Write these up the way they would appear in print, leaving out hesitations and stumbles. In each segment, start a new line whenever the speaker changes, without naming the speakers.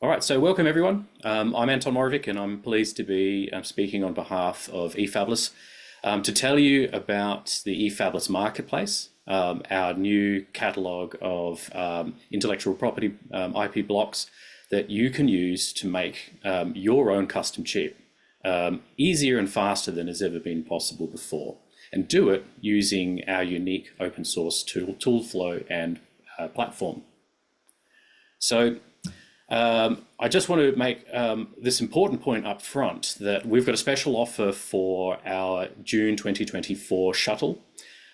All right, so welcome everyone. I'm Anton Morovic and I'm pleased to be speaking on behalf of Efabless to tell you about the Efabless Marketplace, our new catalog of intellectual property IP blocks that you can use to make your own custom chip easier and faster than has ever been possible before, and do it using our unique open source tool flow and platform. So I just want to make this important point up front that we've got a special offer for our June 2024 shuttle.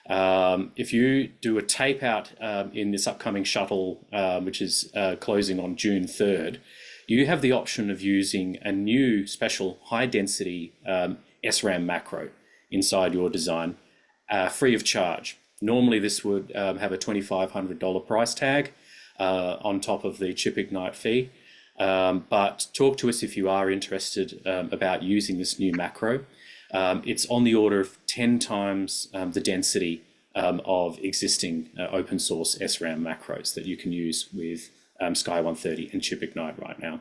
If you do a tape out in this upcoming shuttle, which is closing on June 3rd, you have the option of using a new special high density SRAM macro inside your design, free of charge. Normally this would have a $2,500 price tag on top of the chipIgnite fee. But talk to us if you are interested about using this new macro. It's on the order of 10 times the density of existing open source SRAM macros that you can use with Sky 130 and chipIgnite right now.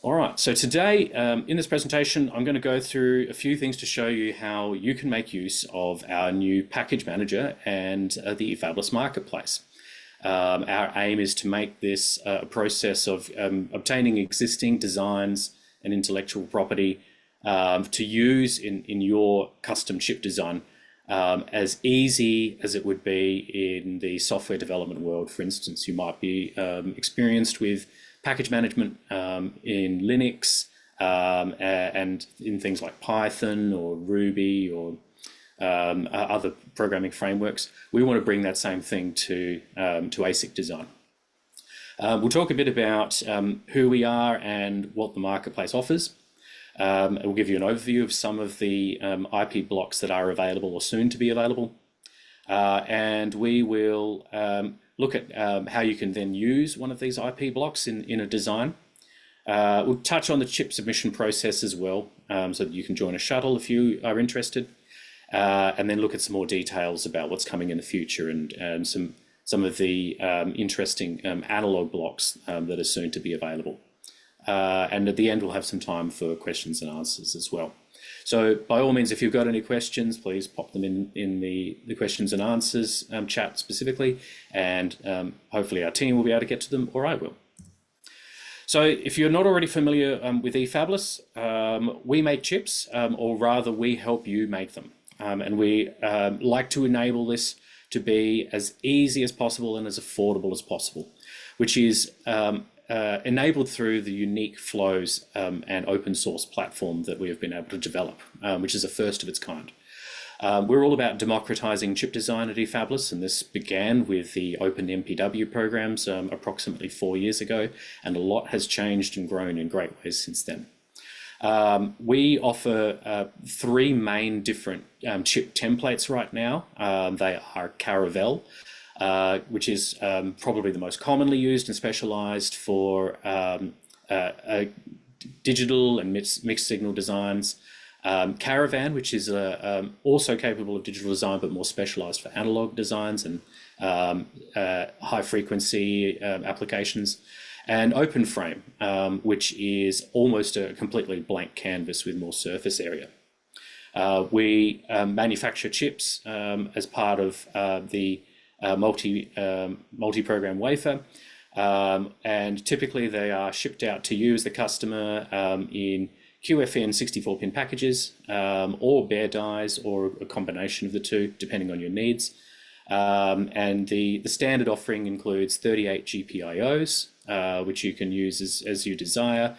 All right, so today in this presentation, I'm going to go through a few things to show you how you can make use of our new package manager and the Efabless Marketplace. Our aim is to make this a process of obtaining existing designs and intellectual property to use in your custom chip design as easy as it would be in the software development world. For instance, you might be experienced with package management in Linux and in things like Python or Ruby or other programming frameworks. We want to bring that same thing to ASIC design. We'll talk a bit about who we are and what the marketplace offers. We'll give you an overview of some of the IP blocks that are available or soon to be available. And we will look at how you can then use one of these IP blocks in a design. We'll touch on the chip submission process as well, so that you can join a shuttle if you are interested. And then look at some more details about what's coming in the future and some of the interesting analog blocks that are soon to be available. And at the end, we'll have some time for questions and answers as well. So by all means, if you've got any questions, please pop them in the questions and answers chat specifically, and hopefully our team will be able to get to them, or I will. So if you're not already familiar with Efabless, we make chips, or rather we help you make them. And we like to enable this to be as easy as possible and as affordable as possible, which is enabled through the unique flows and open source platform that we have been able to develop, which is a first of its kind. We're all about democratizing chip design at Efabless, and this began with the Open MPW programs approximately 4 years ago, and a lot has changed and grown in great ways since then. We offer three main different chip templates right now. They are Caravelle, which is probably the most commonly used and specialized for digital and mixed signal designs. Caravan, which is also capable of digital design but more specialized for analog designs and high frequency applications. And OpenFrame, which is almost a completely blank canvas with more surface area. We manufacture chips as part of the multi-program wafer, and typically they are shipped out to you as the customer in QFN 64-pin packages, or bare dies, or a combination of the two, depending on your needs. And the standard offering includes 38 GPIOs, which you can use as you desire,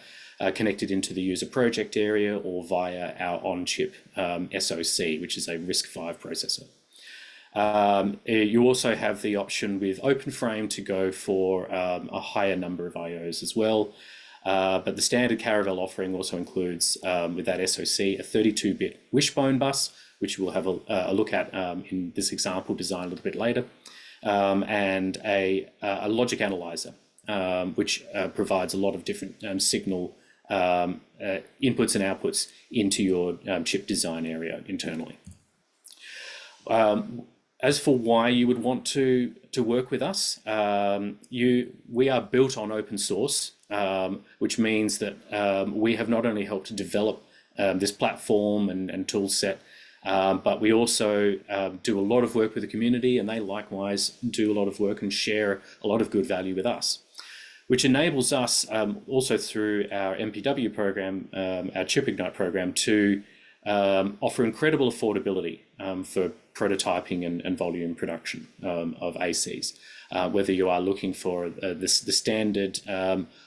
connected into the user project area or via our on-chip SoC, which is a RISC-V processor. You also have the option with OpenFrame to go for a higher number of IOs as well. But the standard Caravelle offering also includes, with that SoC, a 32-bit wishbone bus, which we'll have a look at in this example design a little bit later, and a logic analyzer, which provides a lot of different signal inputs and outputs into your chip design area internally. As for why you would want to work with us, we are built on open source, which means that we have not only helped to develop this platform and tool set, but we also do a lot of work with the community, and they likewise do a lot of work and share a lot of good value with us, which enables us also through our MPW program, our chipIgnite program, to offer incredible affordability for prototyping and volume production of ASICs. Whether you are looking for the standard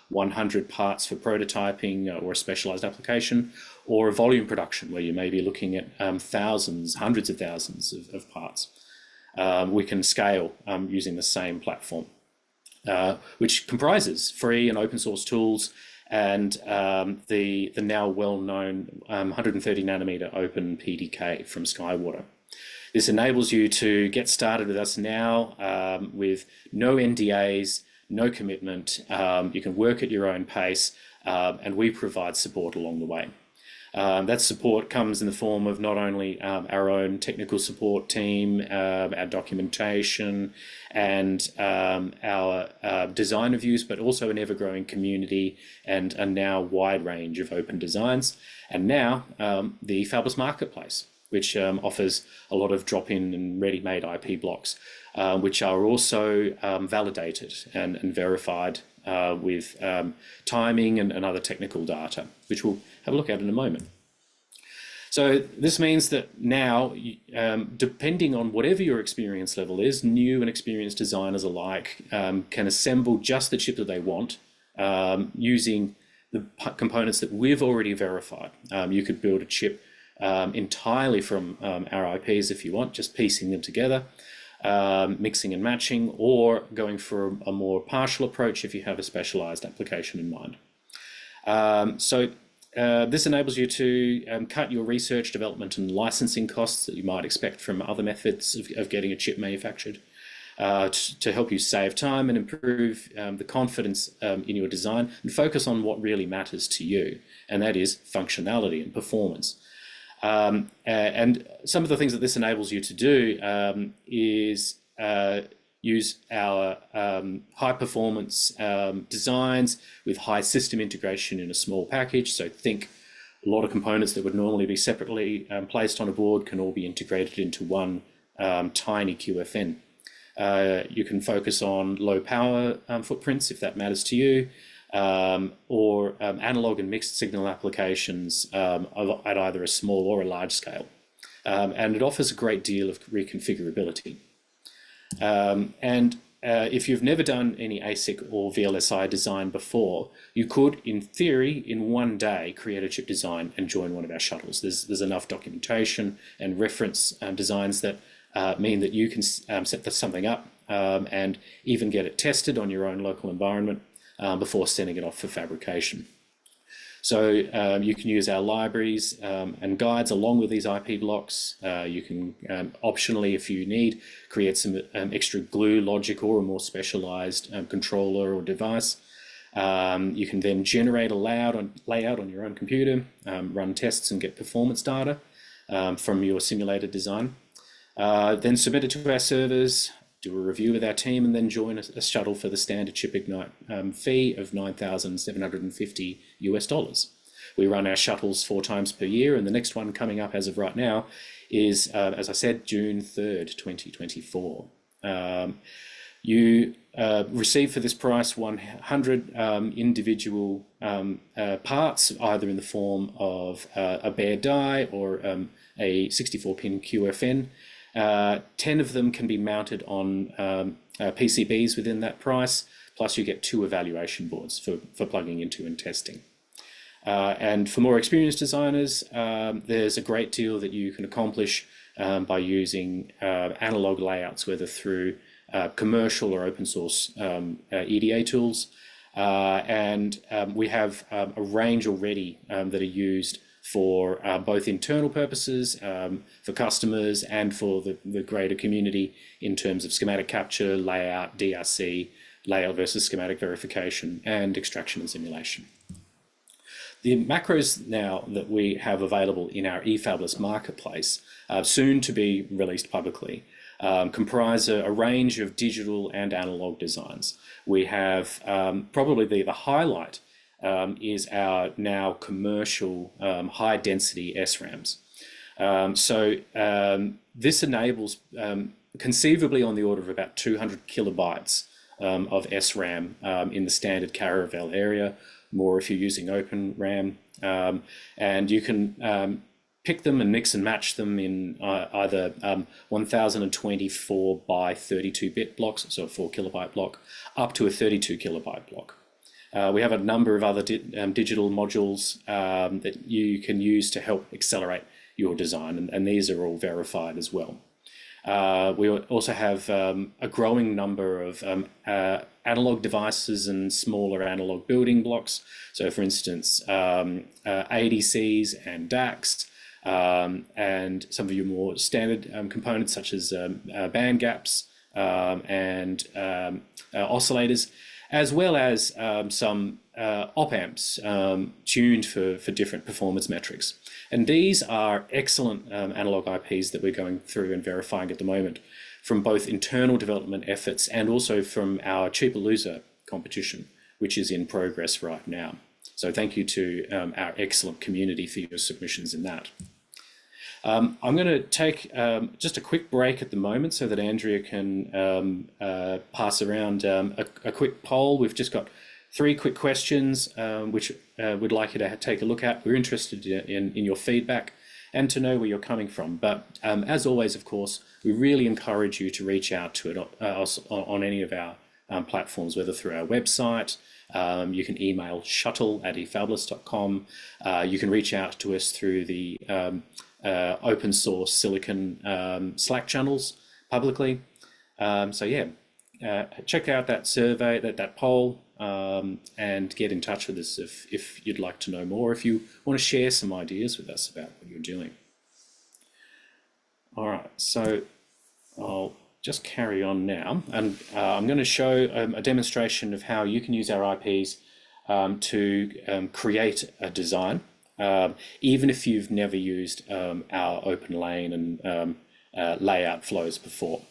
100 parts for prototyping or a specialized application, or a volume production where you may be looking at thousands, hundreds of thousands of parts, we can scale using the same platform, which comprises free and open source tools and the now well-known 130 nanometer open PDK from Skywater. This enables you to get started with us now with no NDAs, no commitment. You can work at your own pace, and we provide support along the way. That support comes in the form of not only our own technical support team, our documentation, and our design reviews, but also an ever-growing community and a now wide range of open designs. And now the Efabless Marketplace, which offers a lot of drop-in and ready-made IP blocks, which are also validated and verified with timing and other technical data, which we'll have a look at in a moment. So this means that now, depending on whatever your experience level is, new and experienced designers alike can assemble just the chip that they want using the components that we've already verified. You could build a chip entirely from our IPs if you want, just piecing them together, mixing and matching, or going for a more partial approach if you have a specialized application in mind. This enables you to cut your research, development, and licensing costs that you might expect from other methods of getting a chip manufactured, to help you save time and improve the confidence in your design and focus on what really matters to you, and that is functionality and performance. And some of the things that this enables you to do is use our high performance designs with high system integration in a small package. So think a lot of components that would normally be separately placed on a board can all be integrated into one tiny QFN. You can focus on low power footprints if that matters to you, or analog and mixed signal applications at either a small or a large scale. And it offers a great deal of reconfigurability. If you've never done any ASIC or VLSI design before, you could, in theory, in one day, create a chip design and join one of our shuttles. There's enough documentation and reference designs that mean that you can set something up and even get it tested on your own local environment before sending it off for fabrication. So you can use our libraries and guides along with these IP blocks. You can optionally, if you need, create some extra glue logic or a more specialized controller or device. You can then generate a layout on your own computer, run tests and get performance data from your simulated design. Then submit it to our servers, do a review with our team, and then join a shuttle for the standard chipIgnite fee of $9,750 US. We run our shuttles 4 times per year, and the next one coming up as of right now is, as I said, June 3rd, 2024. You receive for this price 100 individual parts, either in the form of a bare die or a 64-pin QFN. 10 of them can be mounted on PCBs within that price, plus you get 2 evaluation boards for plugging into and testing. And for more experienced designers, there's a great deal that you can accomplish by using analog layouts, whether through commercial or open source EDA tools. And we have a range already that are used for both internal purposes, for customers, and for the greater community in terms of schematic capture, layout, DRC, layout versus schematic verification, and extraction and simulation. The macros now that we have available in our Efabless Marketplace, soon to be released publicly, comprise a range of digital and analog designs. We have probably the highlight is our now commercial high-density SRAMs. This enables conceivably on the order of about 200 kilobytes of SRAM in the standard Caravelle area, more if you're using Open RAM. And you can pick them and mix and match them in either 1024 by 32-bit blocks, so a 4 kilobyte block, up to a 32 kilobyte block. We have a number of other digital modules that you can use to help accelerate your design, and these are all verified as well. We also have a growing number of analog devices and smaller analog building blocks. So for instance, ADCs and DACs, and some of your more standard components such as band gaps and oscillators, as well as some op-amps tuned for different performance metrics. And these are excellent analog IPs that we're going through and verifying at the moment from both internal development efforts and also from our chipIgnite competition, which is in progress right now. So thank you to our excellent community for your submissions in that. I'm going to take just a quick break at the moment so that Andrea can pass around a quick poll. We've just got 3 quick questions which we'd like you to take a look at. We're interested in your feedback and to know where you're coming from. But as always, of course, we really encourage you to reach out to us on any of our platforms, whether through our website. You can email shuttle@efabless.com. You can reach out to us through the open source Silicon Slack channels publicly. So yeah, check out that survey, that poll, and get in touch with us if you'd like to know more, if you want to share some ideas with us about what you're doing. All right, so I'll just carry on now, and I'm going to show a demonstration of how you can use our IPs to create a design, even if you've never used our open lane and layout flows before.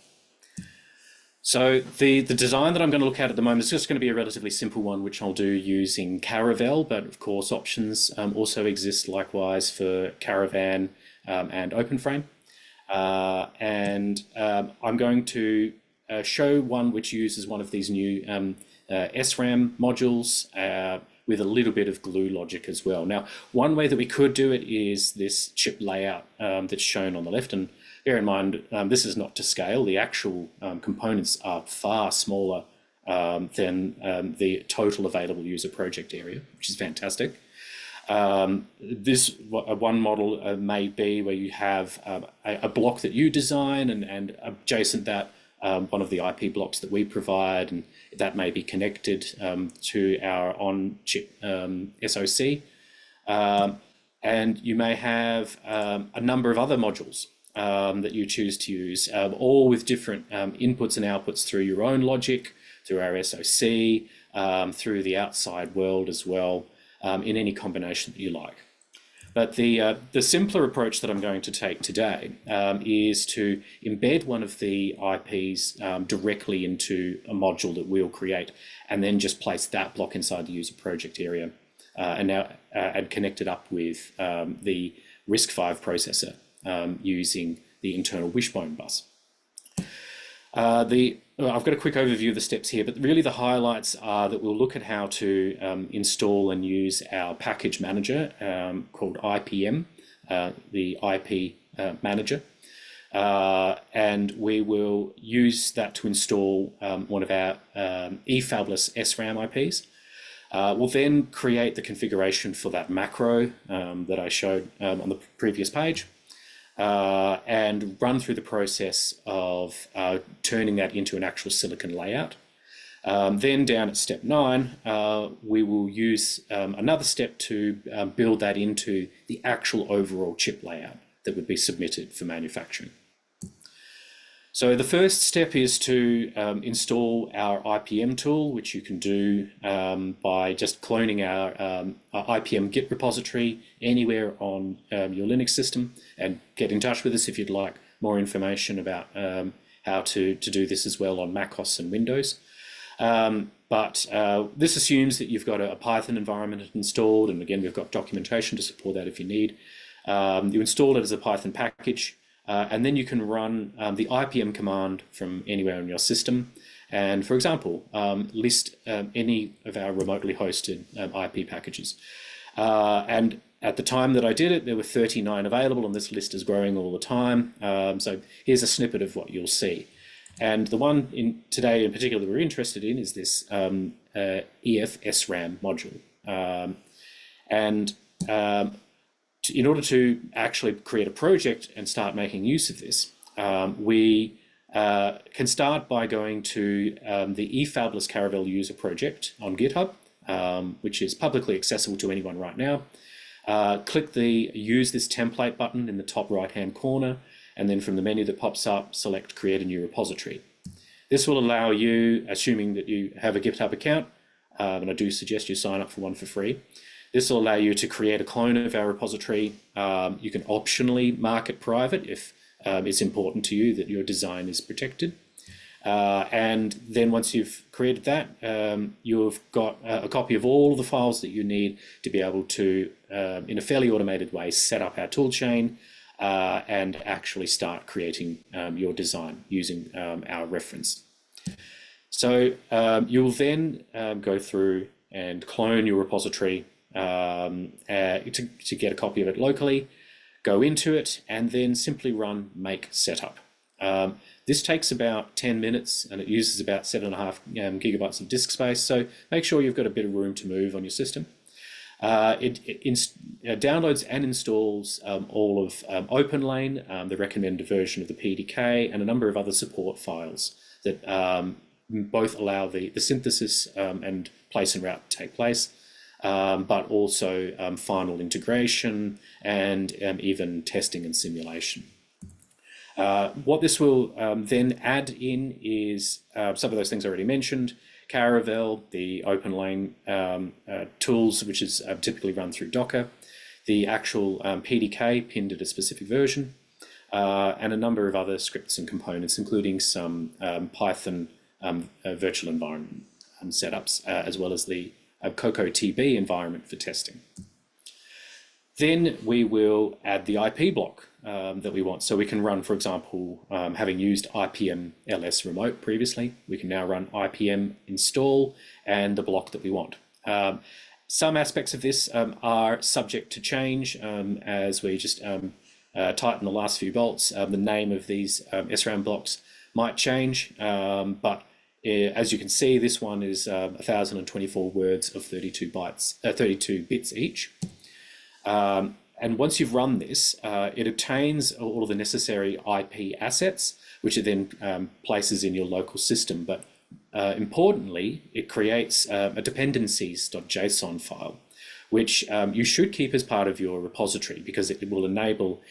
So the design that I'm going to look at the moment is just going to be a relatively simple one, which I'll do using Caravelle, but of course options also exist likewise for Caravan and OpenFrame. I'm going to show one which uses one of these new SRAM modules with a little bit of glue logic as well. Now, one way that we could do it is this chip layout that's shown on the left. And bear in mind, this is not to scale. The actual components are far smaller than the total available user project area, which is fantastic. This one model may be where you have a block that you design and adjacent that one of the IP blocks that we provide, and that may be connected to our on-chip SoC. And you may have a number of other modules that you choose to use, all with different inputs and outputs through your own logic, through our SoC, through the outside world as well, in any combination that you like. But the simpler approach that I'm going to take today is to embed one of the IPs directly into a module that we'll create, and then just place that block inside the user project area, and connect it up with the RISC-V processor using the internal Wishbone bus. I've got a quick overview of the steps here, but really the highlights are that we'll look at how to install and use our package manager called IPM, the IP manager, and we will use that to install one of our Efabless SRAM IPs. We'll then create the configuration for that macro that I showed on the previous page, and run through the process of turning that into an actual silicon layout. Then down at step 9, we will use another step to build that into the actual overall chip layout that would be submitted for manufacturing. So the first step is to install our IPM tool, which you can do by just cloning our IPM Git repository anywhere on your Linux system, and get in touch with us if you'd like more information about how to do this as well on macOS and Windows. But this assumes that you've got a Python environment installed, and again, we've got documentation to support that if you need. You install it as a Python package, and then you can run the IPM command from anywhere on your system. And for example, list any of our remotely hosted IP packages. And at the time that I did it, there were 39 available, and this list is growing all the time. So here's a snippet of what you'll see. And the one today in particular that we're interested in is this EF SRAM module. In order to actually create a project and start making use of this, we can start by going to the Efabless Caravelle user project on GitHub, which is publicly accessible to anyone right now. Click the Use This Template button in the top right-hand corner, and then from the menu that pops up, select Create a New Repository. This will allow you, assuming that you have a GitHub account, and I do suggest you sign up for one for free, this will allow you to create a clone of our repository. You can optionally mark it private if it's important to you that your design is protected. And then once you've created that, you've got a copy of all the files that you need to be able to, in a fairly automated way, set up our toolchain and actually start creating your design using our reference. So you'll then go through and clone your repository to get a copy of it locally, go into it, and then simply run make setup. This takes about 10 minutes, and it uses about 7.5 gigabytes of disk space, so make sure you've got a bit of room to move on your system. It downloads and installs all of OpenLane, the recommended version of the PDK, and a number of other support files that both allow the synthesis and place and route to take place, but also final integration and even testing and simulation. What this will then add in is some of those things I already mentioned: Caravelle, the OpenLane tools, which is typically run through Docker, the actual PDK pinned at a specific version, and a number of other scripts and components, including some Python virtual environment setups, as well as the CocoaTB environment for testing. Then we will add the IP block that we want. So we can run, for example, having used IPM ls remote previously, we can now run IPM install and the block that we want. Some aspects of this are subject to change as we just tighten the last few bolts. The name of these SRAM blocks might change, but as you can see, this one is 1,024 words of 32 bits each. And once you've run this, it obtains all of the necessary IP assets, which it then places in your local system. But importantly, it creates a dependencies.json file, which you should keep as part of your repository, because it will enable,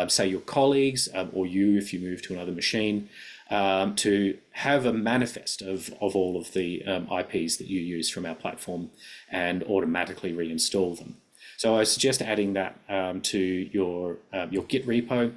say, your colleagues or you, if you move to another machine, to have a manifest of all of the IPs that you use from our platform and automatically reinstall them. So I suggest adding that to your Git repo.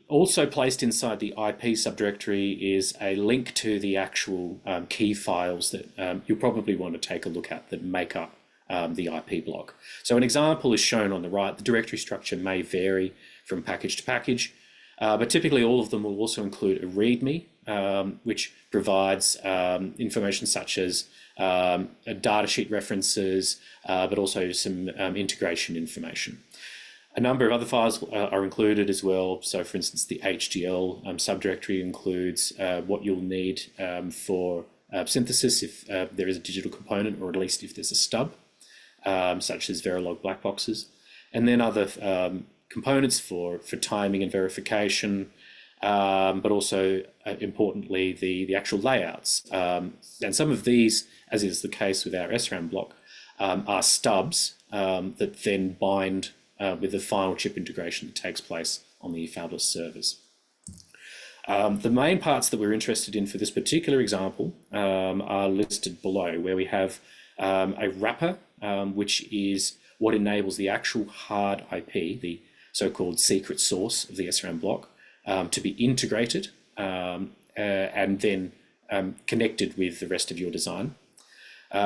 Also placed inside the IP subdirectory is a link to the actual key files that you'll probably want to take a look at that make up the IP block. So an example is shown on the right. The directory structure may vary from package to package, but typically all of them will also include a README, which provides information such as datasheet references, but also some integration information. A number of other files are included as well. So for instance, the HDL subdirectory includes what you'll need for synthesis if there is a digital component, or at least if there's a stub, such as Verilog black boxes. And then other components for timing and verification, but also importantly the actual layouts. And some of these, as is the case with our SRAM block, are stubs that then bind with the final chip integration that takes place on the Efabless servers. The main parts that we're interested in for this particular example are listed below, where we have a wrapper, which is what enables the actual hard IP, the so-called secret source of the SRAM block, to be integrated and then connected with the rest of your design.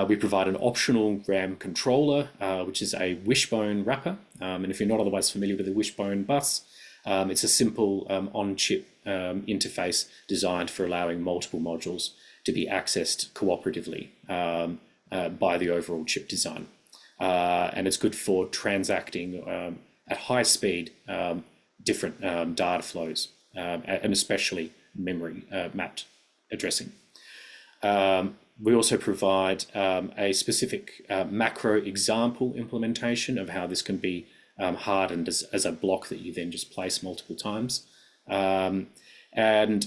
We provide an optional RAM controller, which is a wishbone wrapper. And if you're not otherwise familiar with the wishbone bus, it's a simple on-chip interface designed for allowing multiple modules to be accessed cooperatively by the overall chip design. And it's good for transacting at high speed different data flows, and especially memory mapped addressing. We also provide a specific macro example implementation of how this can be hardened as a block that you then just place multiple times, and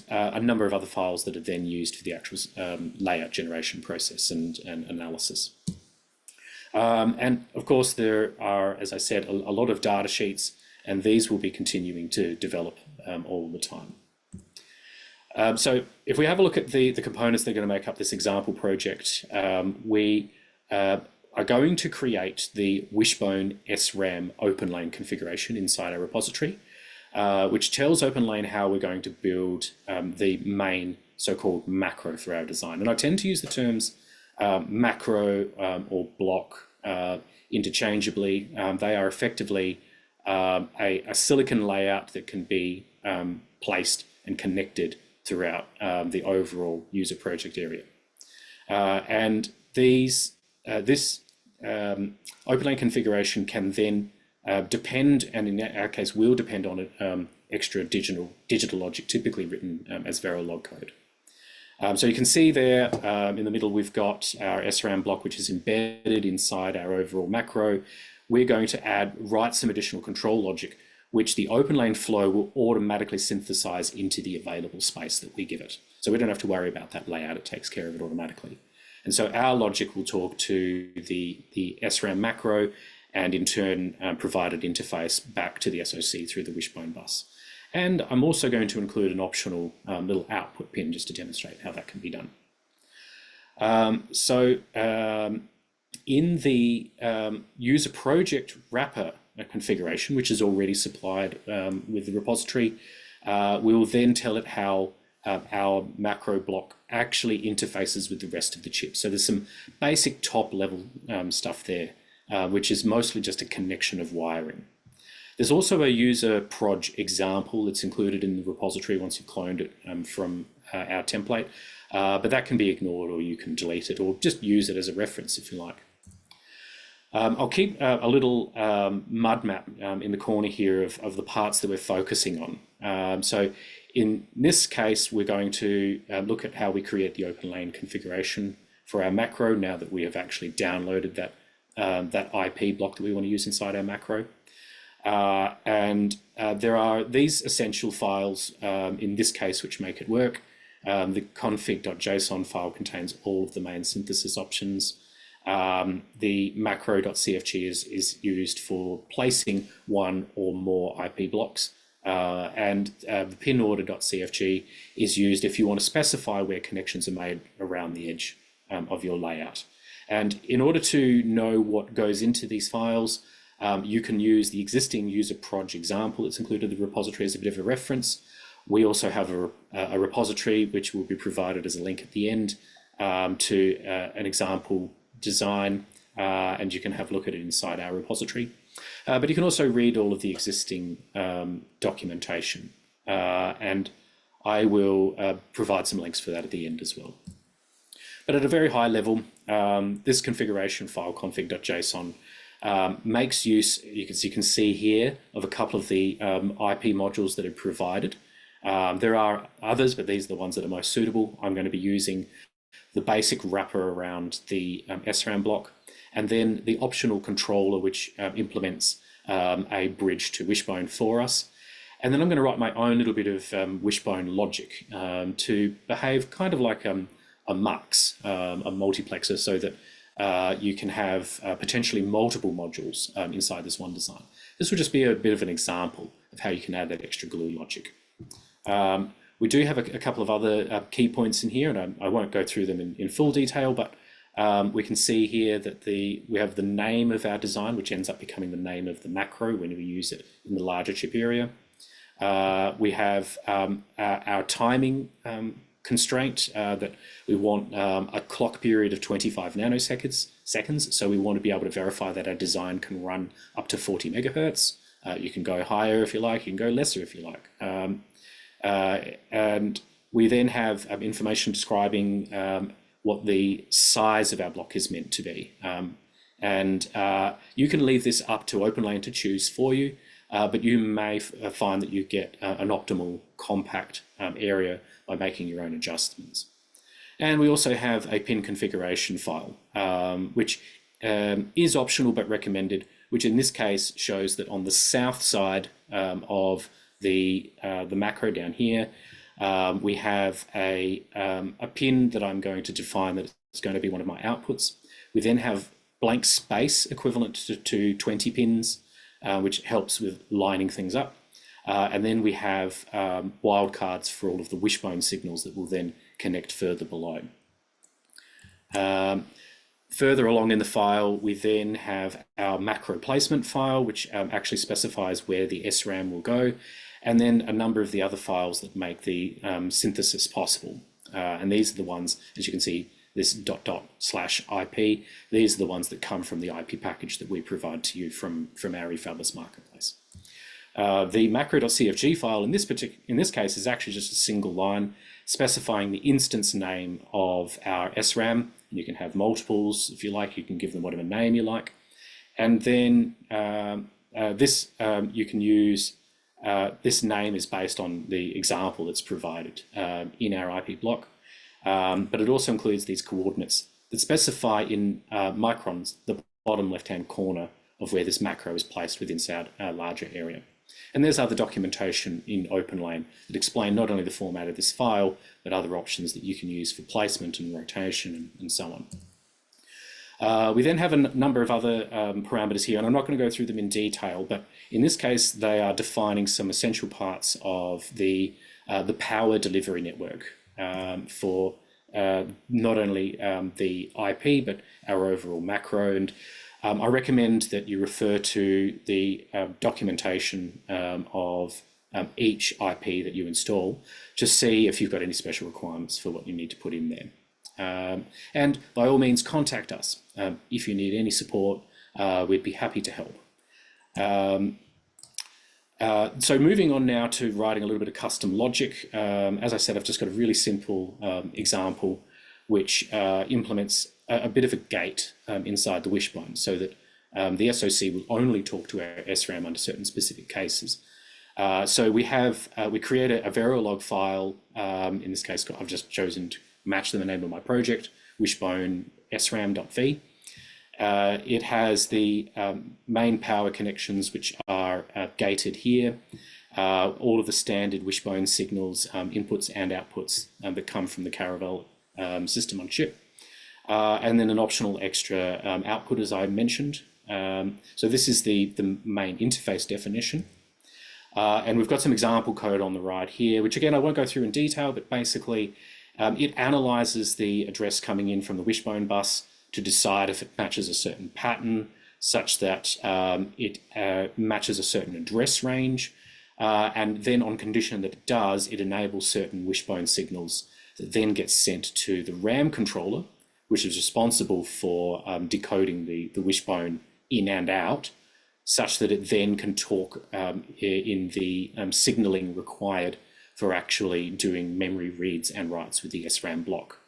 a number of other files that are then used for the actual layout generation process and analysis. And of course, there are, as I said, a lot of data sheets, and these will be continuing to develop all the time. So if we have a look at the components that are going to make up this example project, we are going to create the Wishbone SRAM OpenLane configuration inside our repository, which tells OpenLane how we're going to build the main so-called macro for our design. And I tend to use the terms macro or block interchangeably. They are effectively a silicon layout that can be placed and connected throughout the overall user project area. And this OpenLane configuration can then depend, and in our case will depend on extra digital logic, typically written as Verilog code. So you can see there in the middle we've got our SRAM block, which is embedded inside our overall macro. We're going to write some additional control logic, which the OpenLane flow will automatically synthesize into the available space that we give it. So we don't have to worry about that layout, it takes care of it automatically. And so our logic will talk to the SRAM macro and in turn provide an interface back to the SoC through the Wishbone bus. And I'm also going to include an optional little output pin just to demonstrate how that can be done. In the user project wrapper configuration, which is already supplied with the repository, we will then tell it how our macro block actually interfaces with the rest of the chip. So there's some basic top level stuff there, which is mostly just a connection of wiring. There's also a user proj example that's included in the repository once you've cloned it from our template, but that can be ignored, or you can delete it, or just use it as a reference if you like. I'll keep a little mud map in the corner here of the parts that we're focusing on. So in this case, we're going to look at how we create the OpenLane configuration for our macro now that we have actually downloaded that IP block that we want to use inside our macro. There are these essential files in this case which make it work. The config.json file contains all of the main synthesis options. The macro.cfg is used for placing one or more IP blocks, and the pinorder.cfg is used if you want to specify where connections are made around the edge of your layout. And in order to know what goes into these files, you can use the existing user proj example that's included in the repository as a bit of a reference. We also have a repository which will be provided as a link at the end to an example design, and you can have a look at it inside our repository. But you can also read all of the existing documentation, and I will provide some links for that at the end as well. But at a very high level, this configuration file, config.json, makes use, you can see here, of a couple of the IP modules that are provided. There are others, but these are the ones that are most suitable. I'm going to be using the basic wrapper around the SRAM block, and then the optional controller which implements a bridge to Wishbone for us. And then I'm going to write my own little bit of Wishbone logic to behave kind of like a mux, a multiplexer, so that you can have potentially multiple modules inside this one design. This will just be a bit of an example of how you can add that extra glue logic. We do have a couple of other key points in here, and I won't go through them in full detail, but we can see here that we have the name of our design, which ends up becoming the name of the macro when we use it in the larger chip area. We have our timing constraint that we want a clock period of 25 nanoseconds. So we want to be able to verify that our design can run up to 40 megahertz. You can go higher if you like, you can go lesser if you like. And we then have information describing what the size of our block is meant to be. You can leave this up to OpenLane to choose for you, but you may find that you get an optimal compact area by making your own adjustments. And we also have a pin configuration file, which is optional but recommended, which in this case shows that on the south side of the macro down here, we have a pin that I'm going to define that it's going to be one of my outputs. We then have blank space equivalent to 20 pins, which helps with lining things up. And then we have wildcards for all of the wishbone signals that will then connect further below. Further along in the file, we then have our macro placement file, which actually specifies where the SRAM will go, and then a number of the other files that make the synthesis possible. And these are the ones, as you can see, this /IP, these are the ones that come from the IP package that we provide to you from our Efabless Marketplace. The macro.cfg file in this case is actually just a single line specifying the instance name of our SRAM. You can have multiples if you like, you can give them whatever name you like. And then you can use, this name is based on the example that's provided in our IP block. But it also includes these coordinates that specify in microns the bottom left-hand corner of where this macro is placed within our larger area. And there's other documentation in OpenLane that explain not only the format of this file, but other options that you can use for placement and rotation and so on. We then have a number of other parameters here, and I'm not going to go through them in detail, but in this case, they are defining some essential parts of the power delivery network for not only the IP, but our overall macro. And I recommend that you refer to the documentation of each IP that you install to see if you've got any special requirements for what you need to put in there. And by all means, contact us. If you need any support, we'd be happy to help. So moving on now to writing a little bit of custom logic. As I said, I've just got a really simple example which implements a bit of a gate inside the wishbone so that the SoC will only talk to our SRAM under certain specific cases. So we create a Verilog file. In this case, I've just chosen to match the name of my project, wishbone sram.v. It has the main power connections, which are gated here. All of the standard wishbone signals, inputs and outputs that come from the Caravelle system on chip. And then an optional extra output, as I mentioned. So this is the main interface definition. And we've got some example code on the right here, which again, I won't go through in detail, but basically it analyzes the address coming in from the wishbone bus to decide if it matches a certain pattern such that it matches a certain address range. And then on condition that it does, it enables certain wishbone signals that then get sent to the RAM controller, which is responsible for decoding the wishbone in and out, such that it then can talk in the signaling required for actually doing memory reads and writes with the SRAM block.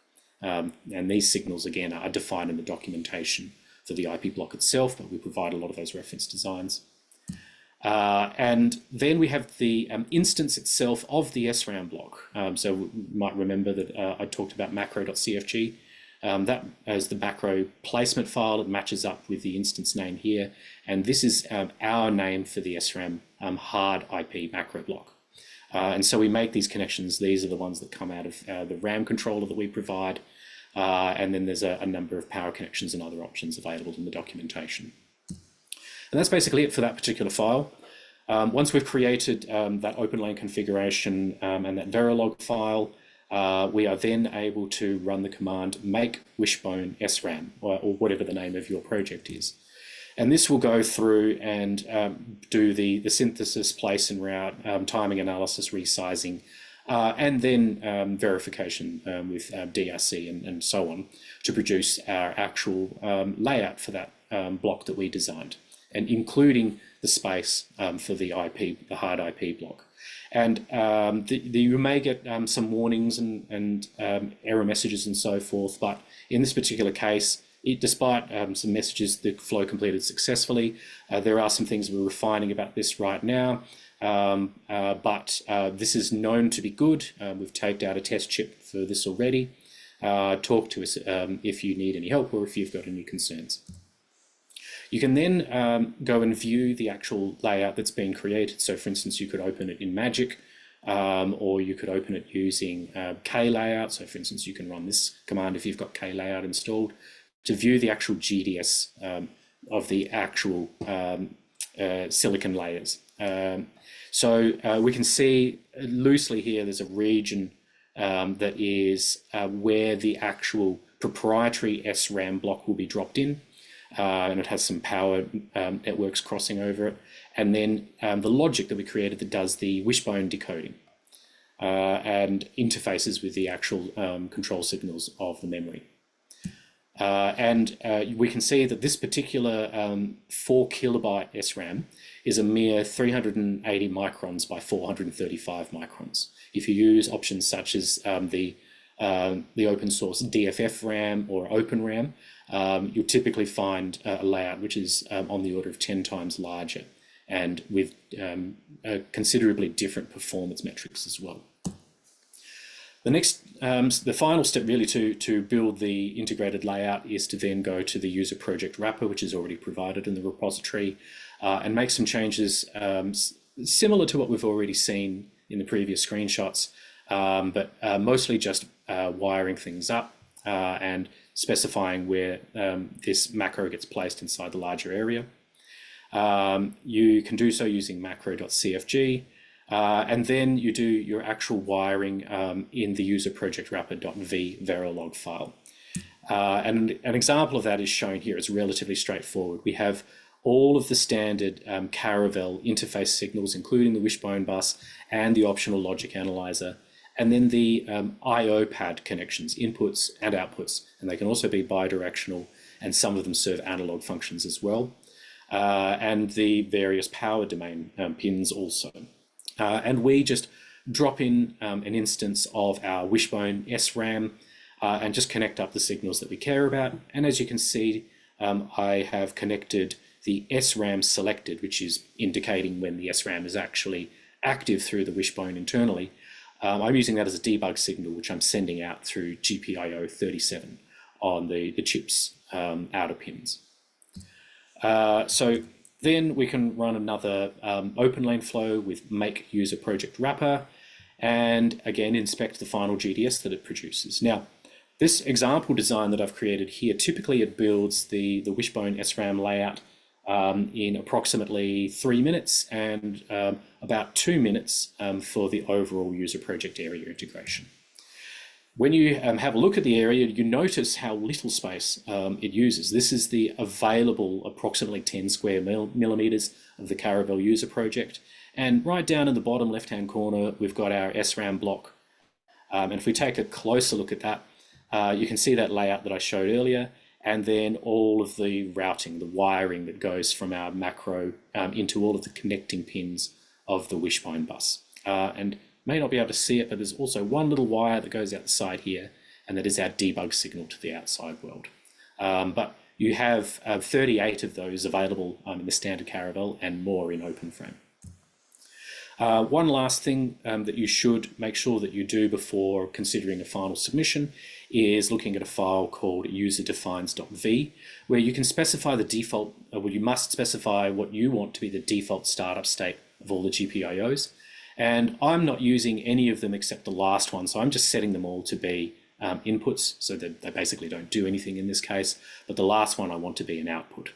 And these signals, again, are defined in the documentation for the IP block itself, but we provide a lot of those reference designs. And then we have the instance itself of the SRAM block. So you might remember that I talked about macro.cfg. That as the macro placement file, it matches up with the instance name here. And this is our name for the SRAM hard IP macro block. And so we make these connections. These are the ones that come out of the RAM controller that we provide. And then there's a number of power connections and other options available in the documentation. And that's basically it for that particular file. Once we've created that OpenLane configuration and that Verilog file, we are then able to run the command make wishbone SRAM, or whatever the name of your project is. And this will go through and do the synthesis, place and route, timing analysis, resizing, and then verification with DRC and so on to produce our actual layout for that block that we designed, and including the space for the IP, the hard IP block. And you may get some warnings and error messages and so forth, but in this particular case, despite some messages, the flow completed successfully. There are some things we're refining about this right now, but this is known to be good. We've taped out a test chip for this already. Talk to us if you need any help or if you've got any concerns. You can then go and view the actual layout that's been created. So for instance, you could open it in Magic, or you could open it using K-layout. So for instance, you can run this command if you've got K-layout installed to view the actual GDS of the actual silicon layers. So we can see loosely here there's a region that is where the actual proprietary SRAM block will be dropped in. And it has some power networks crossing over it. And then the logic that we created that does the wishbone decoding and interfaces with the actual control signals of the memory. And we can see that this particular 4 kilobyte SRAM is a mere 380 microns by 435 microns. If you use options such as the open source DFF RAM or Open RAM, you'll typically find a layout which is on the order of 10 times larger and with considerably different performance metrics as well. The next, the final step really to build the integrated layout is to then go to the user project wrapper, which is already provided in the repository, and make some changes similar to what we've already seen in the previous screenshots, but mostly just wiring things up and specifying where this macro gets placed inside the larger area. You can do so using macro.cfg, and then you do your actual wiring in the user project wrapper.v Verilog file. And an example of that is shown here. It's relatively straightforward. We have all of the standard Caravelle interface signals, including the wishbone bus and the optional logic analyzer, and then the I/O pad connections, inputs and outputs, and they can also be bidirectional, and some of them serve analog functions as well, and the various power domain pins also. And we just drop in an instance of our wishbone SRAM and just connect up the signals that we care about. And as you can see, I have connected the SRAM selected, which is indicating when the SRAM is actually active through the wishbone internally. I'm using that as a debug signal, which I'm sending out through GPIO 37 on the chip's outer pins. So then we can run another open lane flow with make user project wrapper, and again inspect the final GDS that it produces. Now, this example design that I've created here, typically it builds the wishbone SRAM layout in approximately 3 minutes and about 2 minutes for the overall user project area integration. When you have a look at the area, you notice how little space it uses. This is the available approximately 10 square millimeters of the Caravelle user project. And right down in the bottom left-hand corner, we've got our SRAM block. And if we take a closer look at that, you can see that layout that I showed earlier, and then all of the routing, the wiring that goes from our macro into all of the connecting pins of the wishbone bus. And may not be able to see it, but there's also one little wire that goes out the side here, and that is our debug signal to the outside world. But you have 38 of those available in the standard Caravelle and more in OpenFrame. One last thing that you should make sure that you do before considering a final submission is looking at a file called userdefines.v, where you can specify the default, well, you must specify what you want to be the default startup state of all the GPIOs. And I'm not using any of them except the last one, so I'm just setting them all to be inputs, so that they basically don't do anything in this case, but the last one I want to be an output.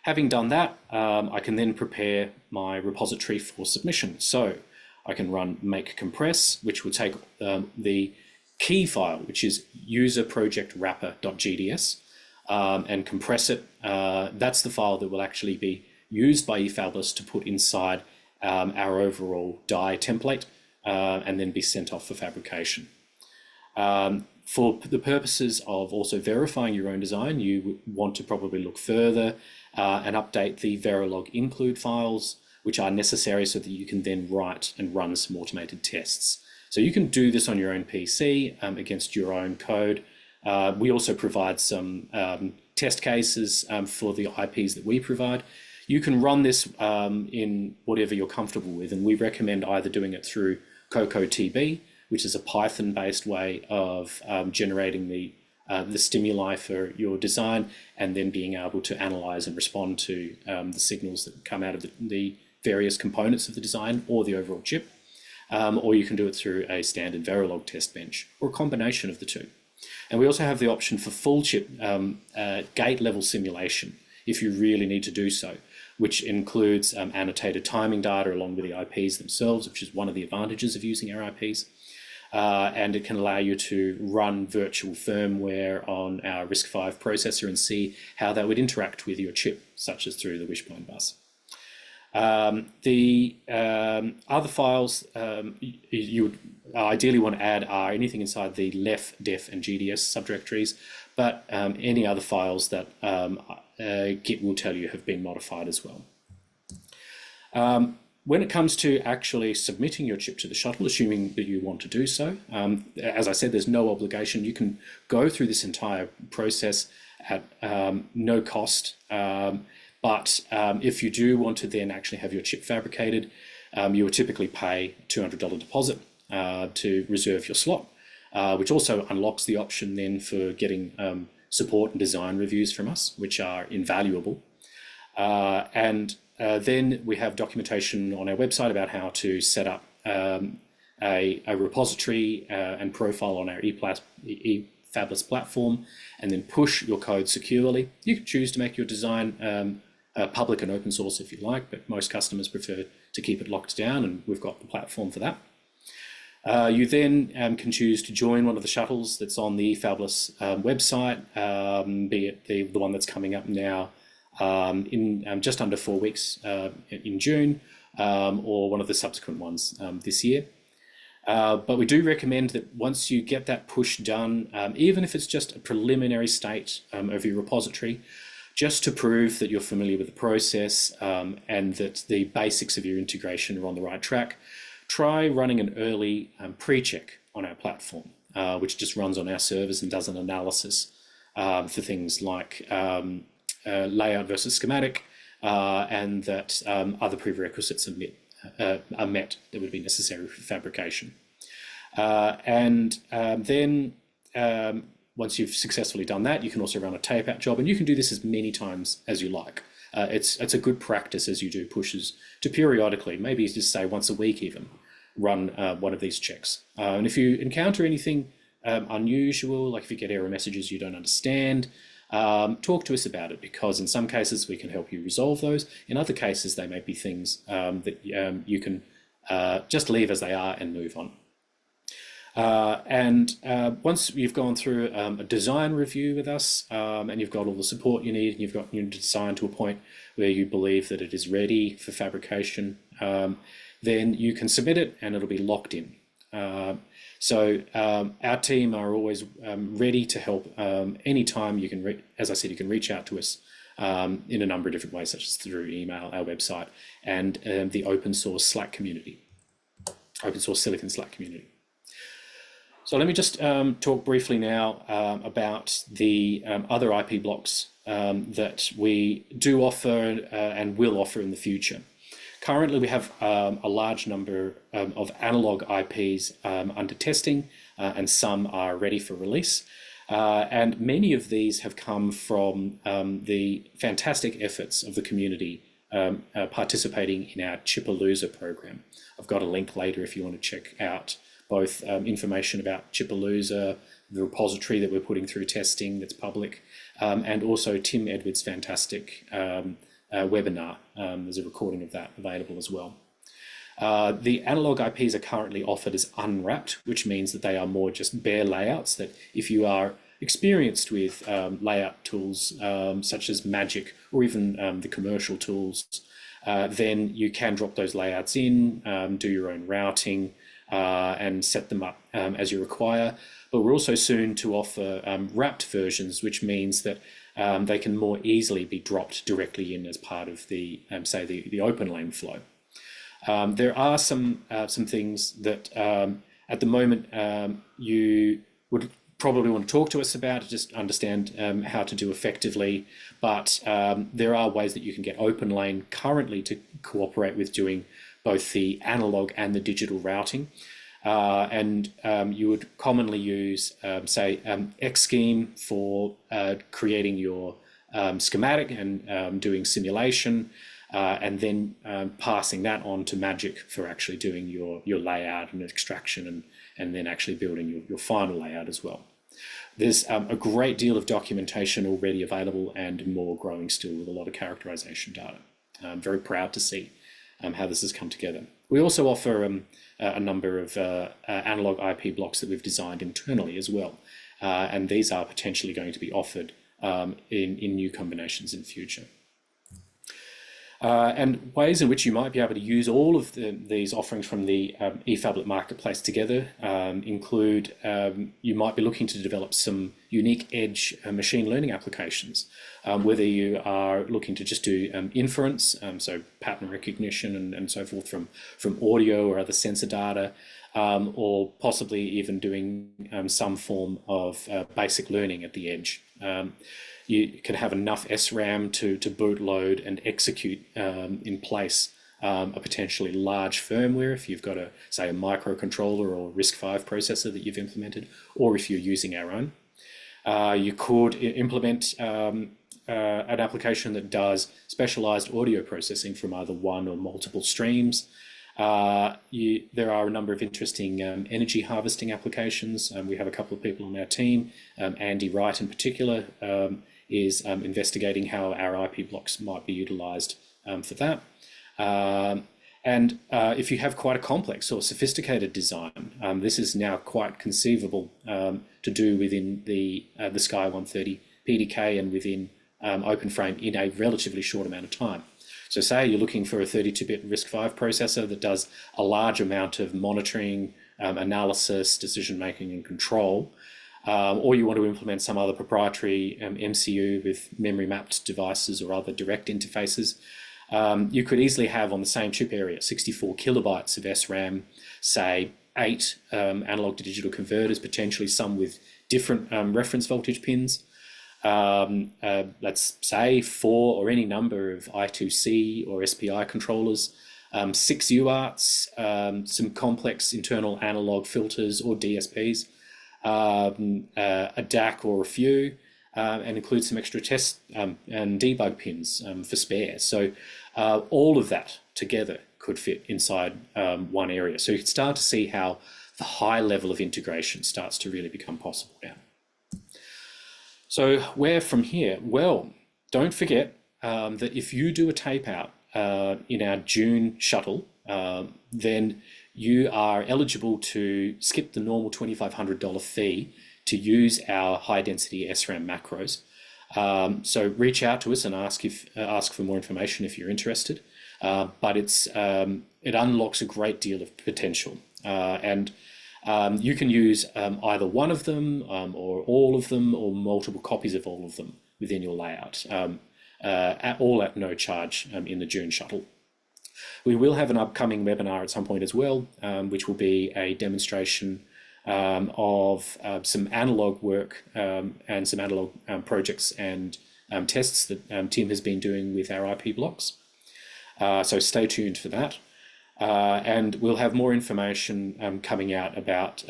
Having done that, I can then prepare my repository for submission. So I can run make compress, which will take the key file, which is user project wrapper.gds. and compress it. That's the file that will actually be used by Efabless to put inside our overall die template and then be sent off for fabrication. For the purposes of also verifying your own design, you would want to probably look further and update the Verilog include files, which are necessary so that you can then write and run some automated tests. So you can do this on your own PC against your own code. We also provide some test cases for the IPs that we provide. You can run this in whatever you're comfortable with, and we recommend either doing it through CocoaTB, which is a Python-based way of generating the stimuli for your design and then being able to analyze and respond to the signals that come out of the various components of the design or the overall chip. Or you can do it through a standard Verilog test bench or a combination of the two. And we also have the option for full chip gate level simulation if you really need to do so, which includes annotated timing data along with the IPs themselves, which is one of the advantages of using our IPs. And it can allow you to run virtual firmware on our RISC-V processor and see how that would interact with your chip, such as through the Wishbone bus. The other files you would ideally want to add are anything inside the LEF, DEF, and GDS subdirectories, but any other files that Git will tell you have been modified as well. When it comes to actually submitting your chip to the shuttle, assuming that you want to do so, as I said, there's no obligation. You can go through this entire process at no cost. But if you do want to then actually have your chip fabricated, you would typically pay $200 deposit to reserve your slot, which also unlocks the option then for getting support and design reviews from us, which are invaluable. Then we have documentation on our website about how to set up a repository and profile on our Efabless platform, and then push your code securely. You can choose to make your design public and open source if you like, but most customers prefer to keep it locked down, and we've got the platform for that. You then can choose to join one of the shuttles that's on the Efabless website, be it the one that's coming up now in just under 4 weeks in June, or one of the subsequent ones this year. But we do recommend that once you get that push done, even if it's just a preliminary state of your repository, just to prove that you're familiar with the process and that the basics of your integration are on the right track, try running an early pre-check on our platform, which just runs on our servers and does an analysis for things like layout versus schematic, and that other prerequisites are met that would be necessary for fabrication. Then once you've successfully done that, you can also run a tape-out job, and you can do this as many times as you like. It's a good practice as you do pushes to periodically, maybe just say once a week even, run one of these checks. And if you encounter anything unusual, like if you get error messages you don't understand, talk to us about it, because in some cases we can help you resolve those. In other cases, they may be things that you can just leave as they are and move on. Once you've gone through a design review with us, and you've got all the support you need, and you've got your design to a point where you believe that it is ready for fabrication, then you can submit it and it'll be locked in. So our team are always ready to help anytime. You can, as I said, you can reach out to us in a number of different ways, such as through email, our website, and the open source Slack community, open source Silicon Slack community. So let me just talk briefly now about the other IP blocks that we do offer and will offer in the future. Currently, we have a large number of analog IPs under testing, and some are ready for release. And many of these have come from the fantastic efforts of the community participating in our chipIllooza program. I've got a link later if you want to check out both information about chipIllooza, the repository that we're putting through testing that's public, and also Tim Edwards' fantastic webinar. There's a recording of that available as well. The analog IPs are currently offered as unwrapped, which means that they are more just bare layouts that if you experienced with layout tools such as Magic or even the commercial tools, then you can drop those layouts in, do your own routing, and set them up as you require. But we're also soon to offer wrapped versions, which means that they can more easily be dropped directly in as part of the, say, the open lane flow. There are some things that at the moment you would probably want to talk to us about to just understand how to do effectively, but there are ways that you can get open lane currently to cooperate with doing both the analog and the digital routing. And you would commonly use, say, Xscheme for creating your schematic and doing simulation, and then passing that on to Magic for actually doing your layout and extraction, and then actually building your final layout as well. There's a great deal of documentation already available and more growing still with a lot of characterization data. I'm very proud to see how this has come together. We also offer a number of analog IP blocks that we've designed internally as well. And these are potentially going to be offered in new combinations in future. And ways in which you might be able to use all of these offerings from the Efabless Marketplace together include you might be looking to develop some unique edge machine learning applications, whether you are looking to just do inference, so pattern recognition and so forth from audio or other sensor data, or possibly even doing some form of basic learning at the edge. You can have enough SRAM to boot load and execute in place a potentially large firmware if you've got say a microcontroller or RISC-V processor that you've implemented, or if you're using our own. You could implement an application that does specialized audio processing from either one or multiple streams. There are a number of interesting energy harvesting applications. We have a couple of people on our team, Andy Wright in particular, is investigating how our IP blocks might be utilized for that. And if you have quite a complex or sophisticated design, this is now quite conceivable to do within the Sky 130 PDK and within OpenFrame in a relatively short amount of time. So say you're looking for a 32-bit RISC-V processor that does a large amount of monitoring, analysis, decision-making and control, or you want to implement some other proprietary MCU with memory-mapped devices or other direct interfaces, you could easily have on the same chip area 64 kilobytes of SRAM, say 8 analog to digital converters, potentially some with different reference voltage pins, let's say 4 or any number of I2C or SPI controllers, 6 UARTs, some complex internal analog filters or DSPs, a DAC or a few, and include some extra test and debug pins for spares. So all of that together could fit inside one area. So you can start to see how the high level of integration starts to really become possible now. So where from here? Well, don't forget that if you do a tape out in our June shuttle, then you are eligible to skip the normal $2,500 fee to use our high density SRAM macros. So reach out to us and ask for more information if you're interested. But it unlocks a great deal of potential, and you can use either one of them or all of them or multiple copies of all of them within your layout, all at no charge in the June shuttle. We will have an upcoming webinar at some point as well, which will be a demonstration of some analog work and some analog projects and tests that Tim has been doing with our IP blocks. So stay tuned for that. And we'll have more information coming out about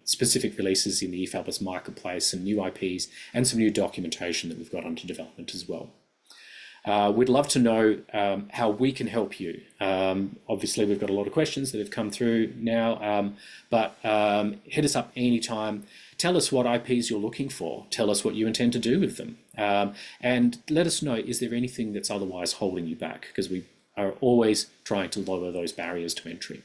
specific releases in the Efabless Marketplace and new IPs and some new documentation that we've got under development as well. We'd love to know how we can help you. Obviously, we've got a lot of questions that have come through now, but hit us up anytime. Tell us what IPs you're looking for. Tell us what you intend to do with them. And let us know, is there anything that's otherwise holding you back? Because we are always trying to lower those barriers to entry.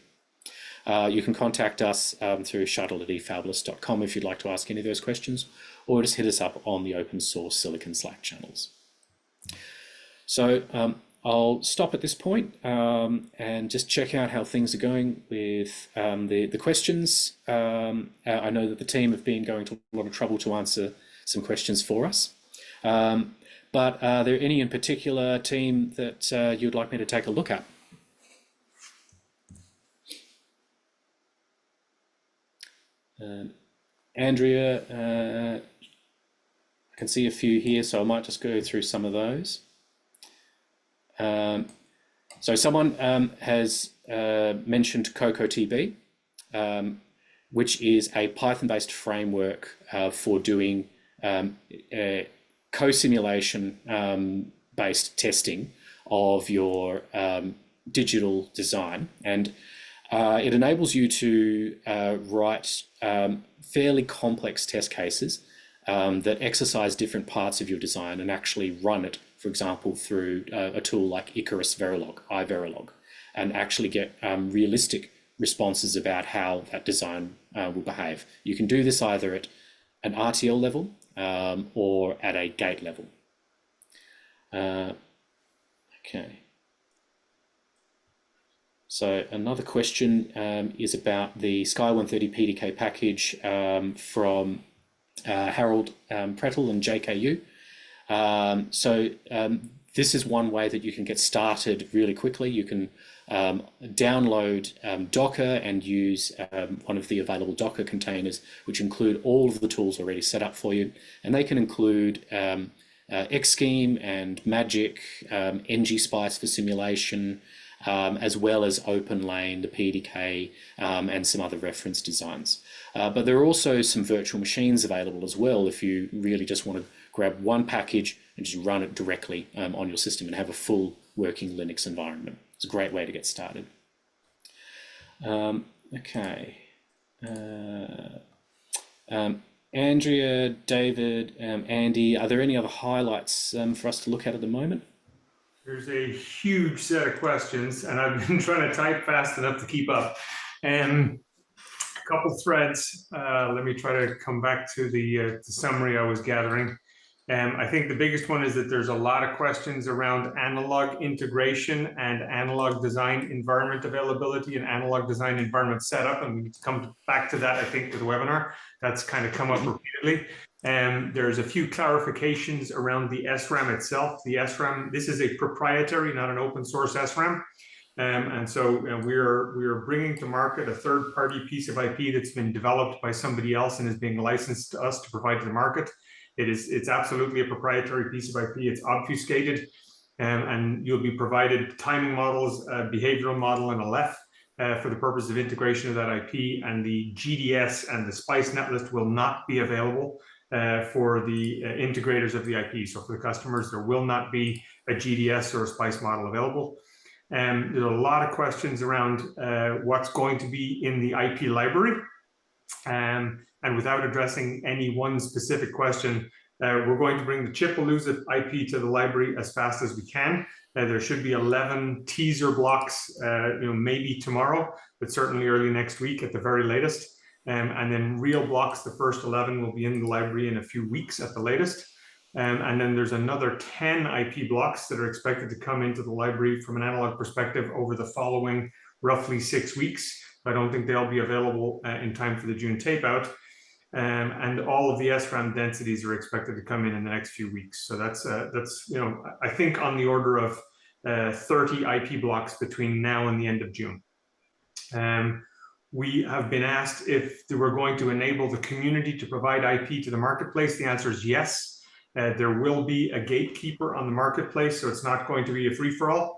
You can contact us through shuttle@efabless.com if you'd like to ask any of those questions, or just hit us up on the open source Silicon Slack channels. So I'll stop at this point and just check out how things are going with the questions. I know that the team have been going to a lot of trouble to answer some questions for us. But are there any in particular, team, that you'd like me to take a look at? Andrea, I can see a few here, so I might just go through some of those. So someone has mentioned CocoaDB, which is a Python-based framework for doing co-simulation based testing of your digital design, and it enables you to write fairly complex test cases that exercise different parts of your design and actually run it, for example, through a tool like Icarus Verilog, and actually get realistic responses about how that design will behave. You can do this either at an RTL level or at a gate level. Okay. So another question is about the Sky 130 PDK package from Harold Prettel and JKU. This is one way that you can get started really quickly. You can download Docker and use one of the available Docker containers, which include all of the tools already set up for you. And they can include Xscheme and Magic, ngSpice for simulation, as well as OpenLane, the PDK, and some other reference designs. But there are also some virtual machines available as well if you really just want to grab one package and just run it directly on your system and have a full working Linux environment. It's a great way to get started. Okay. Andrea, David, Andy, are there any other highlights for us to look at the moment?
There's a huge set of questions, and I've been trying to type fast enough to keep up. A couple threads. Let me try to come back to the summary I was gathering. I think the biggest one is that there's a lot of questions around analog integration and analog design environment availability and analog design environment setup, and we need to come back to that, I think, with the webinar. That's kind of come up repeatedly. There's a few clarifications around the SRAM itself. The SRAM, this is a proprietary, not an open source SRAM. And so we're bringing to market a third-party piece of IP that's been developed by somebody else and is being licensed to us to provide to the market. It's absolutely a proprietary piece of IP. It's obfuscated, and you'll be provided timing models, a behavioral model, and a LEF for the purpose of integration of that IP. And the GDS and the SPICE netlist will not be available for the integrators of the IP. So for the customers, there will not be a GDS or a SPICE model available. There's a lot of questions around what's going to be in the IP library. And without addressing any one specific question, we're going to bring the chipIgnite IP to the library as fast as we can. There should be 11 teaser blocks, maybe tomorrow, but certainly early next week at the very latest. And then real blocks, the first 11 will be in the library in a few weeks at the latest. And then there's another 10 IP blocks that are expected to come into the library from an analog perspective over the following roughly 6 weeks. I don't think they'll be available in time for the June tape out. And all of the SRAM densities are expected to come in the next few weeks. So that's I think on the order of 30 IP blocks between now and the end of June. We have been asked if we're going to enable the community to provide IP to the marketplace. The answer is yes. There will be a gatekeeper on the marketplace, so it's not going to be a free-for-all.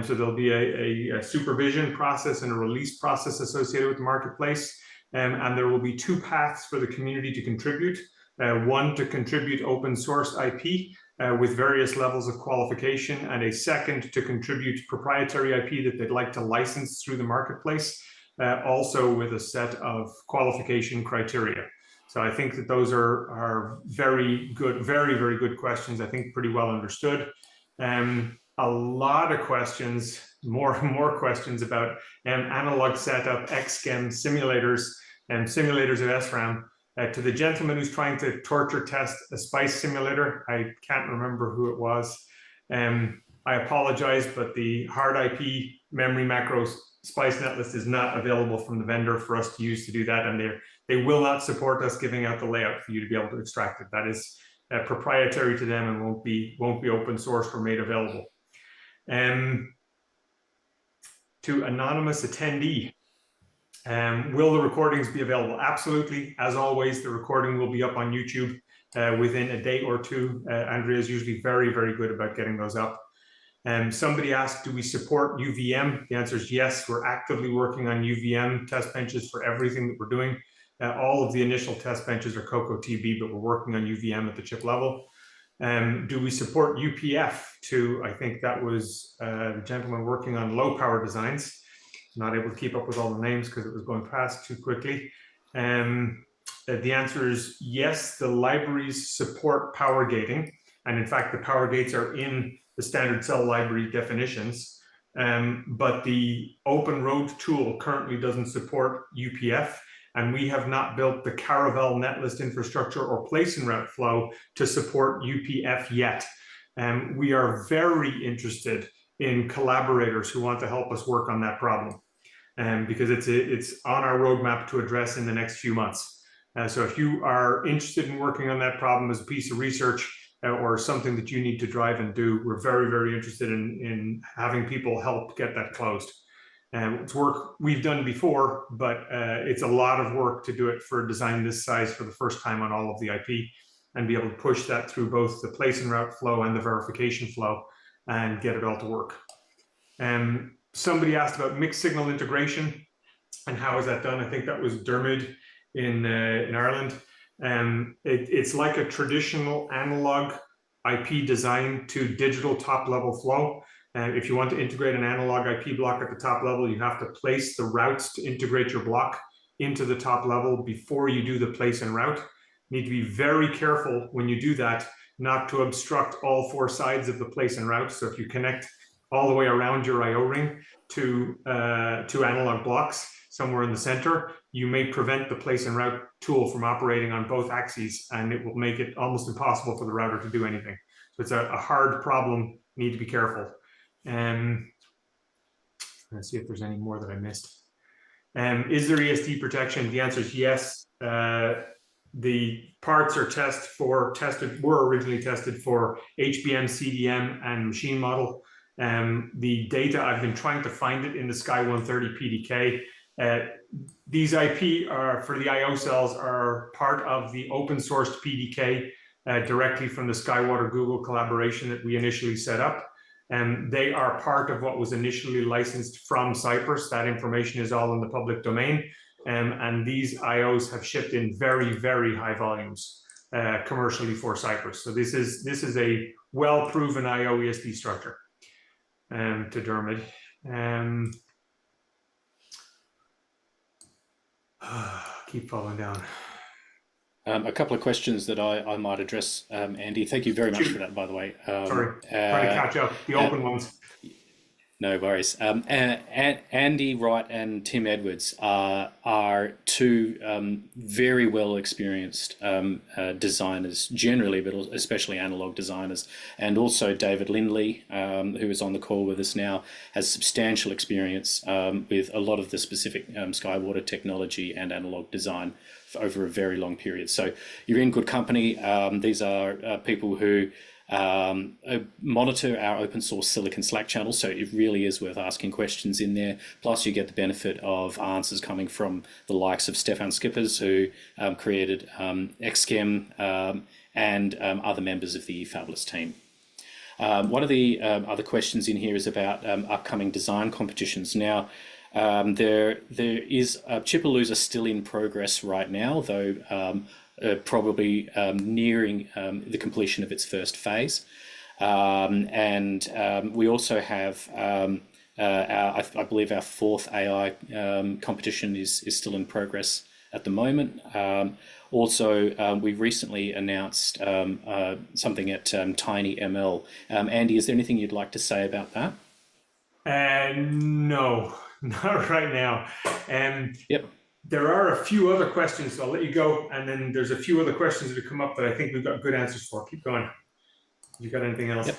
So there'll be a supervision process and a release process associated with the marketplace. And there will be two paths for the community to contribute. One, to contribute open source IP with various levels of qualification, and a second to contribute proprietary IP that they'd like to license through the marketplace, also with a set of qualification criteria. So I think that those are very good, very, very good questions, I think pretty well understood. a lot of questions, more questions about analog setup, XChem simulators, and simulators of SRAM. To the gentleman who's trying to torture test a SPICE simulator, I can't remember who it was. I apologize, but the hard IP memory macros SPICE netlist is not available from the vendor for us to use to do that, and they will not support us giving out the layout for you to be able to extract it. That is proprietary to them and won't be open sourced or made available. To anonymous attendee, will the recordings be available? Absolutely. As always, the recording will be up on YouTube within a day or two. Andrea is usually very, very good about getting those up. Somebody asked, do we support UVM? The answer is yes. We're actively working on UVM test benches for everything that we're doing. All of the initial test benches are Cocoa TB, but we're working on UVM at the chip level. Do we support UPF too? I think that was the gentleman working on low power designs. Not able to keep up with all the names because it was going past too quickly. The answer is yes, the libraries support power gating. And in fact, the power gates are in the standard cell library definitions. But the open road tool currently doesn't support UPF. And we have not built the Caravelle netlist infrastructure or place and route flow to support UPF yet. We are very interested in collaborators who want to help us work on that problem, because it's on our roadmap to address in the next few months. So if you are interested in working on that problem as a piece of research or something that you need to drive and do, we're very, very interested in having people help get that closed. It's work we've done before, but it's a lot of work to do it for a design this size for the first time on all of the IP, and be able to push that through both the place and route flow and the verification flow and get it all to work. Somebody asked about mixed signal integration and how is that done? I think that was Dermid in Ireland. It's like a traditional analog IP design to digital top level flow. If you want to integrate an analog IP block at the top level, you have to place the routes to integrate your block into the top level before you do the place and route. You need to be very careful when you do that, not to obstruct all four sides of the place and route. So if you connect all the way around your IO ring to analog blocks somewhere in the center, you may prevent the place and route tool from operating on both axes, and it will make it almost impossible for the router to do anything. So it's a hard problem, you need to be careful. Let's see if there's any more that I missed. Is there ESD protection? The answer is yes. The parts are were originally tested for HBM, CDM, and machine model. The data, I've been trying to find it in the Sky 130 PDK. These IP are for the IO cells are part of the open sourced PDK directly from the Skywater Google collaboration that we initially set up. And they are part of what was initially licensed from Cypress. That information is all in the public domain. And these IOs have shipped in very, very high volumes commercially for Cypress. So this is a well-proven IO ESD structure. To Dermot. Keep falling down.
A couple of questions that I might address, Andy. Thank you very much for that, by the way.
Sorry, trying to catch up, the open ones.
No worries. Andy Wright and Tim Edwards are two very well experienced designers generally, but especially analog designers. And also David Lindley, who is on the call with us now, has substantial experience with a lot of the specific Skywater technology and analog design over a very long period. So you're in good company. These are people who monitor our open source Silicon Slack channel, so it really is worth asking questions in there. Plus you get the benefit of answers coming from the likes of Stefan Skippers, who created XChem and other members of the Efabless team. One of the other questions in here is about upcoming design competitions. Now, there is Chipalooza still in progress right now, though probably nearing the completion of its first phase. And we also have, I believe our fourth AI competition is still in progress at the moment. Also, we recently announced something at TinyML. Andy, is there anything you'd like to say about that?
No, not right now.
Yep.
There are a few other questions, so I'll let you go. And then there's a few other questions that have come up that I think we've got good answers for. Keep going. You got anything else?
Yep.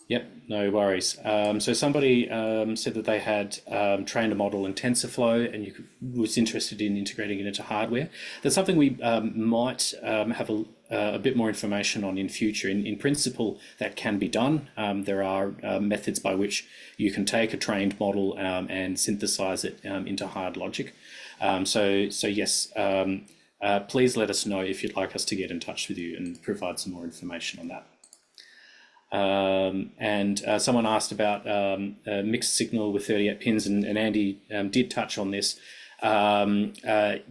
Yep, no worries. So somebody said that they had trained a model in TensorFlow and was interested in integrating it into hardware. That's something we might have a bit more information on in future. In principle, that can be done. There are methods by which you can take a trained model and synthesize it into hard logic. So yes, please let us know if you'd like us to get in touch with you and provide some more information on that. And someone asked about a mixed signal with 38 pins, and Andy did touch on this. The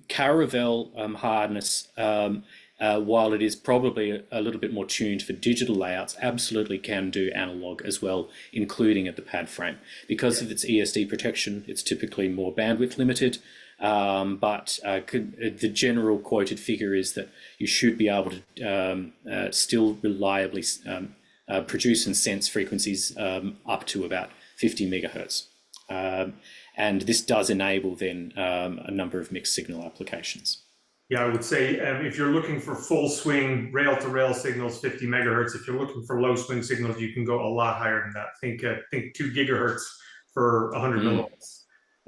Caravelle harness, while it is probably a little bit more tuned for digital layouts, absolutely can do analog as well, including at the pad frame. Because of its ESD protection, it's typically more bandwidth limited. But the general quoted figure is that you should be able to still reliably produce and sense frequencies up to about 50 megahertz. And this does enable then a number of mixed signal applications.
Yeah, I would say if you're looking for full swing rail-to-rail signals, 50 megahertz. If you're looking for low swing signals, you can go a lot higher than that. Think 2 gigahertz for 100 millivolts.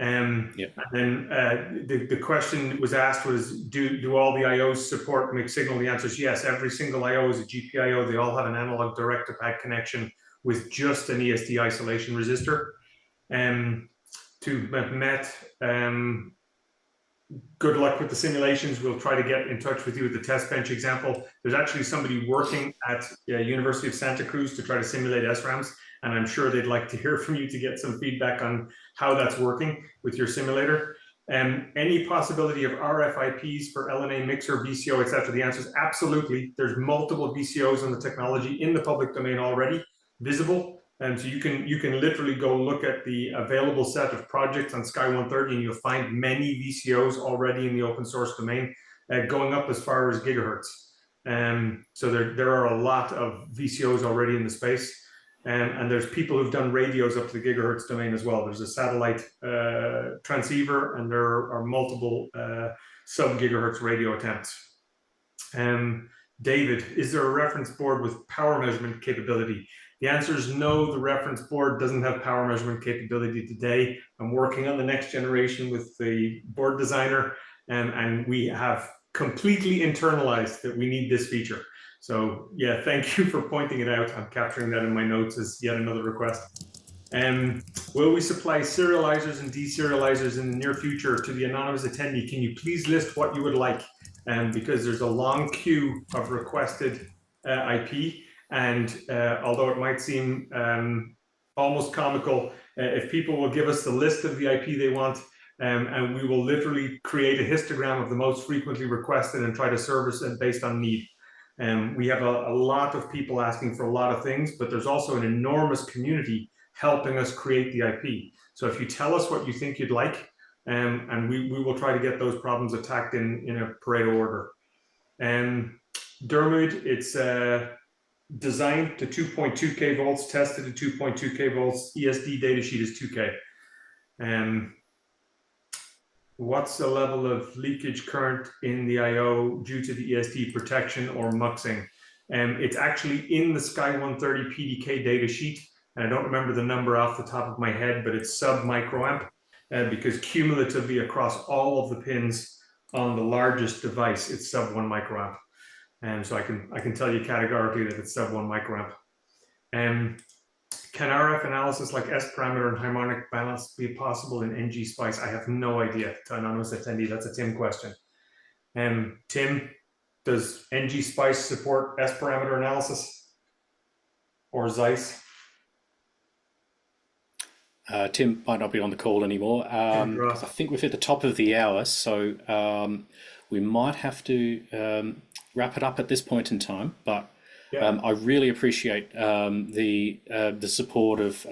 Yep.
And then the question that was asked was, do all the IOs support mixed signal? The answer is yes. Every single IO is a GPIO. They all have an analog direct-to-pad connection with just an ESD isolation resistor. To Mehmet, good luck with the simulations. We'll try to get in touch with you with the test bench example. There's actually somebody working at University of Santa Cruz to try to simulate SRAMs, and I'm sure they'd like to hear from you to get some feedback on how that's working with your simulator. Any possibility of RF IPs for LNA mixer, VCO, etc.? The answer is absolutely. There's multiple VCOs on the technology in the public domain already, visible. And so you can literally go look at the available set of projects on Sky 130 and you'll find many VCOs already in the open source domain, going up as far as gigahertz. So there are a lot of VCOs already in the space. And there's people who've done radios up to the gigahertz domain as well. There's a satellite transceiver, and there are multiple sub-gigahertz radio attempts. David, is there a reference board with power measurement capability? The answer is no, the reference board doesn't have power measurement capability today. I'm working on the next generation with the board designer, and we have completely internalized that we need this feature. So yeah, thank you for pointing it out. I'm capturing that in my notes as yet another request. Will we supply serializers and deserializers in the near future to the anonymous attendee? Can you please list what you would like? Because there's a long queue of requested IP. And although it might seem almost comical, if people will give us the list of the IP they want, and we will literally create a histogram of the most frequently requested and try to service it based on need. We have a lot of people asking for a lot of things, but there's also an enormous community helping us create the IP. So if you tell us what you think you'd like, and we will try to get those problems attacked in a Pareto order. Dermot, it's designed to 2.2K volts, tested at 2.2K volts, ESD datasheet is 2K. What's the level of leakage current in the IO due to the ESD protection or muxing? It's actually in the Sky 130 PDK datasheet, and I don't remember the number off the top of my head, but it's sub microamp, because cumulatively across all of the pins on the largest device, it's sub 1 microamp. And so I can tell you categorically that it's sub 1 microamp. Can RF analysis like S parameter and harmonic balance be possible in NG-SPICE? I have no idea. To anonymous attendee, that's a Tim question. Tim, does NG-SPICE support S parameter analysis or ZEISS?
Tim might not be on the call anymore. I think we've hit the top of the hour, so we might have to wrap it up at this point in time. But
Yeah.
I really appreciate the support of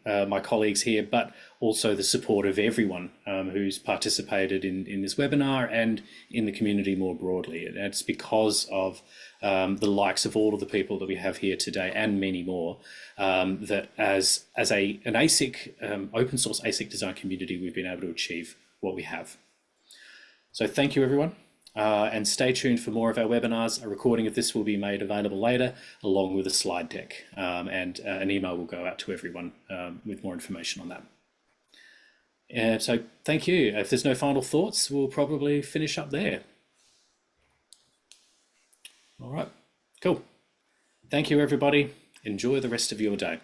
my colleagues here, but also the support of everyone who's participated in this webinar and in the community more broadly. And it's because of the likes of all of the people that we have here today and many more that as an ASIC, open source ASIC design community, we've been able to achieve what we have. So thank you, everyone. And stay tuned for more of our webinars. A recording of this will be made available later, along with a slide deck, and an email will go out to everyone with more information on that. So thank you. If there's no final thoughts, we'll probably finish up there. All right, cool. Thank you, everybody. Enjoy the rest of your day.